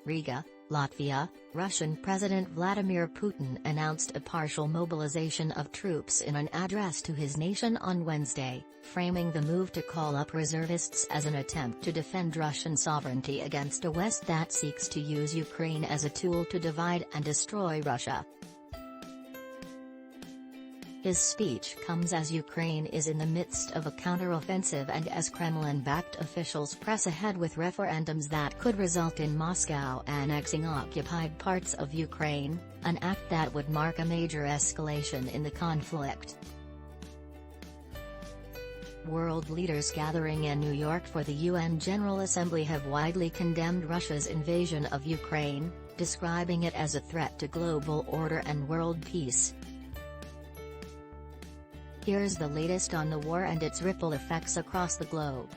Riga, Latvia, Russian President Vladimir Putin announced a partial mobilization of troops in an address to his nation on Wednesday, framing the move to call up reservists as an attempt to defend Russian sovereignty against a West that seeks to use Ukraine as a tool to divide and destroy Russia. His speech comes as Ukraine is in the midst of a counteroffensive and as Kremlin-backed officials press ahead with referendums that could result in Moscow annexing occupied parts of Ukraine, an act that would mark a major escalation in the conflict. World leaders gathering in New York for the UN General Assembly have widely condemned Russia's invasion of Ukraine, describing it as a threat to global order and world peace. Here's the latest on the war and its ripple effects across the globe.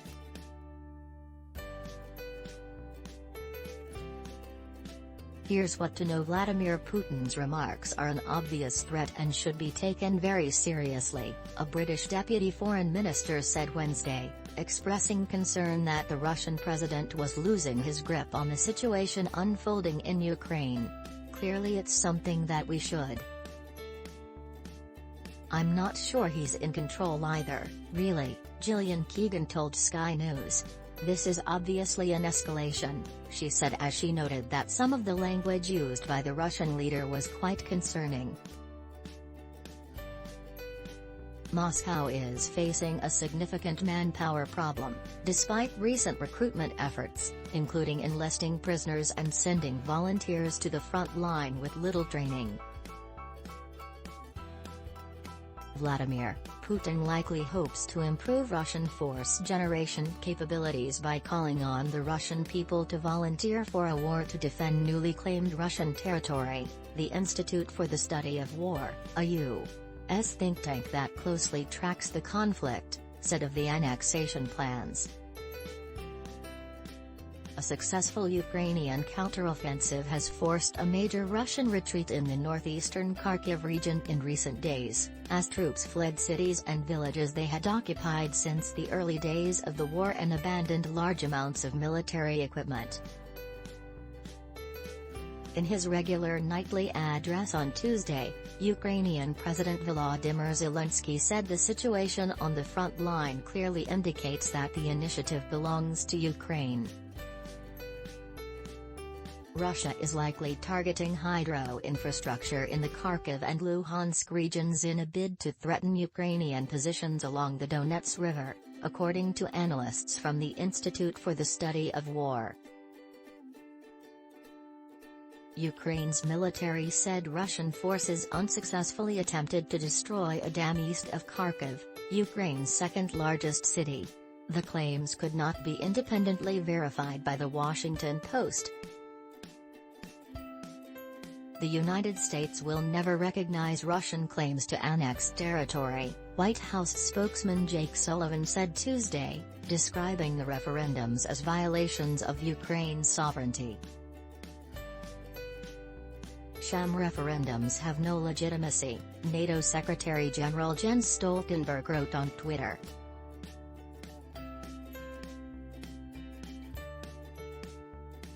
Here's what to know: Vladimir Putin's remarks are an obvious threat and should be taken very seriously, a British deputy foreign minister said Wednesday, expressing concern that the Russian president was losing his grip on the situation unfolding in Ukraine. Clearly it's something that we should. I'm not sure he's in control either, really, Gillian Keegan told Sky News. This is obviously an escalation, she said as she noted that some of the language used by the Russian leader was quite concerning. Moscow is facing a significant manpower problem, despite recent recruitment efforts, including enlisting prisoners and sending volunteers to the front line with little training. Vladimir Putin likely hopes to improve Russian force generation capabilities by calling on the Russian people to volunteer for a war to defend newly claimed Russian territory, the Institute for the Study of War, a U.S. think tank that closely tracks the conflict, said of the annexation plans. A successful Ukrainian counteroffensive has forced a major Russian retreat in the northeastern Kharkiv region in recent days, as troops fled cities and villages they had occupied since the early days of the war and abandoned large amounts of military equipment. In his regular nightly address on Tuesday, Ukrainian President Volodymyr Zelensky said the situation on the front line clearly indicates that the initiative belongs to Ukraine. Russia is likely targeting hydro infrastructure in the Kharkiv and Luhansk regions in a bid to threaten Ukrainian positions along the Donets River, according to analysts from the Institute for the Study of War. Ukraine's military said Russian forces unsuccessfully attempted to destroy a dam east of Kharkiv, Ukraine's second-largest city. The claims could not be independently verified by The Washington Post. The United States will never recognize Russian claims to annex territory, White House spokesman Jake Sullivan said Tuesday, describing the referendums as violations of Ukraine's sovereignty. Sham referendums have no legitimacy, NATO Secretary-General Jens Stoltenberg wrote on Twitter.